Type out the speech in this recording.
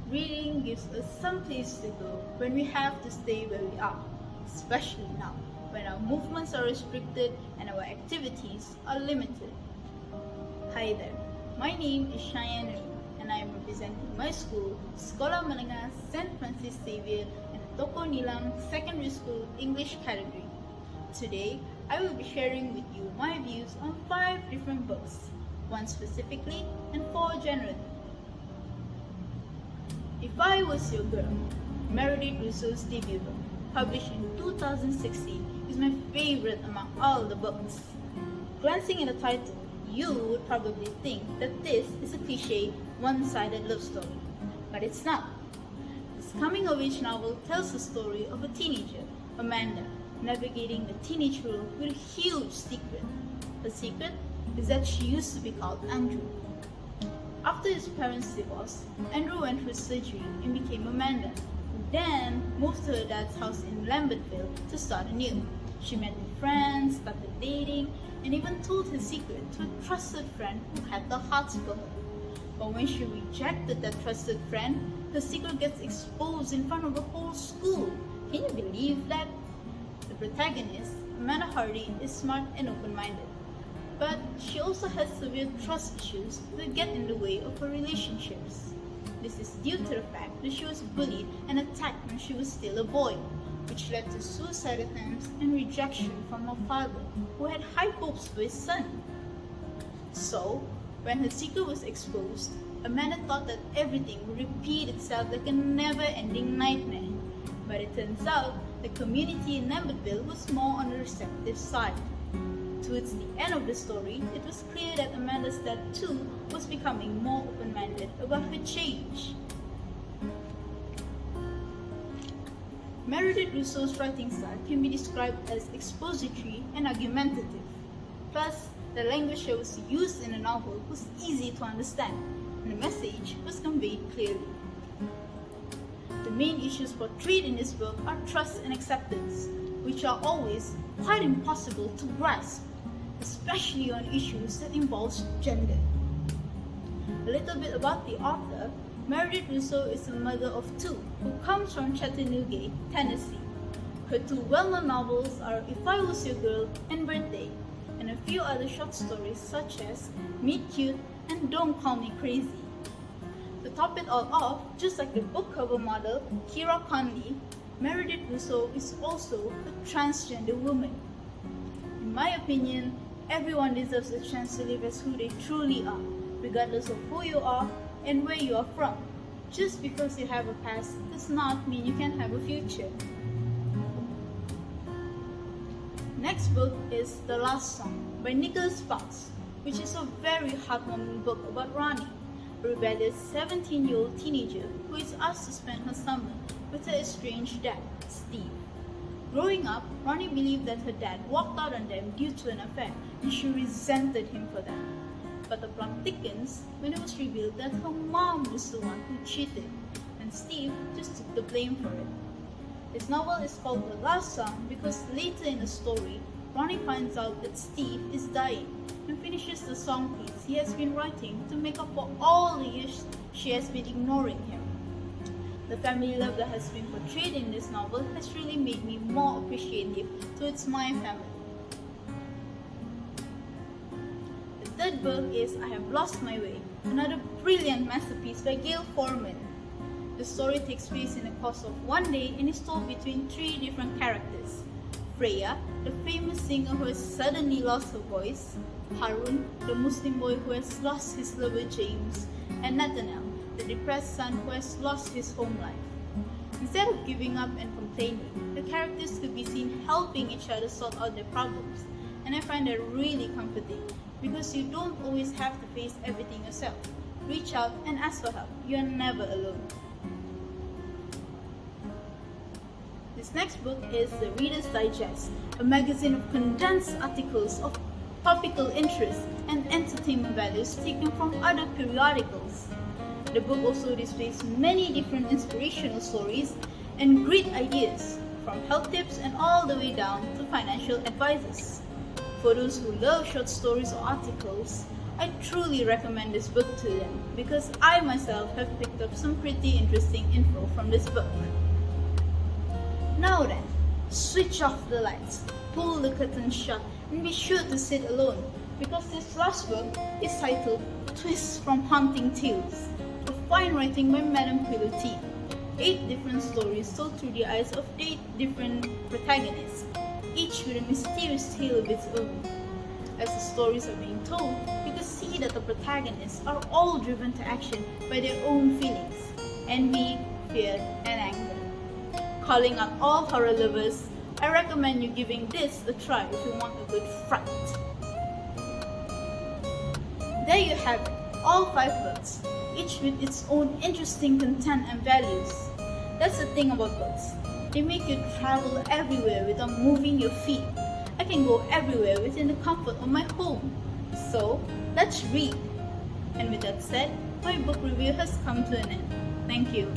Reading gives us some place to go when we have to stay where we are, especially now when our movements are restricted and our activities are limited. Hi there, my name is Cheyenne Lee and I am representing my school, Sekolah Menengah St. Francis Xavier and Tokoh Nilam Secondary School English category. Today, I will be sharing with you my views on 5 different books, 1 specifically and 4 generally. If I Was Your Girl, Meredith Rousseau's debut book, published in 2016, is my favorite among all the books. Glancing at the title, you would probably think that this is a cliche, one-sided love story. But it's not. This coming-of-age novel tells the story of a teenager, Amanda, navigating the teenage world with a huge secret. The secret is that she used to be called Andrew. After his parents' divorce, Andrew went through surgery and became Amanda, who then moved to her dad's house in Lambertville to start anew. She met new friends, started dating, and even told her secret to a trusted friend who had the hearts for her. But when she rejected that trusted friend, her secret gets exposed in front of the whole school. Can you believe that? The protagonist, Amanda Hardy, is smart and open-minded. But she also has severe trust issues that get in the way of her relationships. This is due to the fact that she was bullied and attacked when she was still a boy, which led to suicide attempts and rejection from her father, who had high hopes for his son. So, when her secret was exposed, Amanda thought that everything would repeat itself like a never-ending nightmare. But it turns out the community in Lambertville was more on the receptive side. Towards the end of the story, it was clear that Amanda's dad too was becoming more open-minded about her change. Meredith Rousseau's writing style can be described as expository and argumentative. Plus, the language that was used in the novel was easy to understand, and the message was conveyed clearly. The main issues portrayed in this book are trust and acceptance, which are always quite impossible to grasp, especially on issues that involve gender. A little bit about the author. Meredith Rousseau is a mother of 2 who comes from Chattanooga, Tennessee. Her 2 well-known novels are If I Was Your Girl and Birthday, and a few other short stories such as Meet Cute and Don't Call Me Crazy. To top it all off, just like the book cover model Kira Conley, Meredith Rousseau is also a transgender woman. In my opinion, everyone deserves a chance to live as who they truly are, regardless of who you are and where you are from. Just because you have a past does not mean you can have a future. Next book is The Last Song by Nicholas Sparks, which is a very heartwarming book about Ronnie, a rebellious 17-year-old teenager who is asked to spend her summer with her estranged dad, Steve. Growing up, Ronnie believed that her dad walked out on them due to an affair, and she resented him for that. But the plot thickens when it was revealed that her mom was the one who cheated, and Steve just took the blame for it. This novel is called The Last Song because later in the story, Ronnie finds out that Steve is dying and finishes the song piece he has been writing to make up for all the years she has been ignoring him. The family love that has been portrayed in this novel has really made me more appreciative towards my family. The third book is I Have Lost My Way, another brilliant masterpiece by Gail Forman. The story takes place in the course of one day and is told between 3 different characters. Freya, the famous singer who has suddenly lost her voice, Harun, the Muslim boy who has lost his lover James, and Nathaniel, the depressed son who has lost his home life. Instead of giving up and complaining, the characters could be seen helping each other sort out their problems, and I find that really comforting because you don't always have to face everything yourself. Reach out and ask for help. You are never alone. This next book is The Reader's Digest, a magazine of condensed articles of topical interest and entertainment values taken from other periodicals. The book also displays many different inspirational stories and great ideas, from health tips and all the way down to financial advices. For those who love short stories or articles, I truly recommend this book to them because I myself have picked up some pretty interesting info from this book. Now then, switch off the lights, pull the curtains shut, and be sure to sit alone because this last book is titled Twists from Haunting Tales, a fine writing by Madame Quilty. 8 different stories told through the eyes of 8 different protagonists, each with a mysterious tale of its own. As the stories are being told, you can see that the protagonists are all driven to action by their own feelings, envy, fear, and anger. Calling out all horror lovers, I recommend you giving this a try if you want a good fright. There you have it, all 5 books, each with its own interesting content and values. That's the thing about books. They make you travel everywhere without moving your feet. I can go everywhere within the comfort of my home. So, let's read. And with that said, my book review has come to an end. Thank you.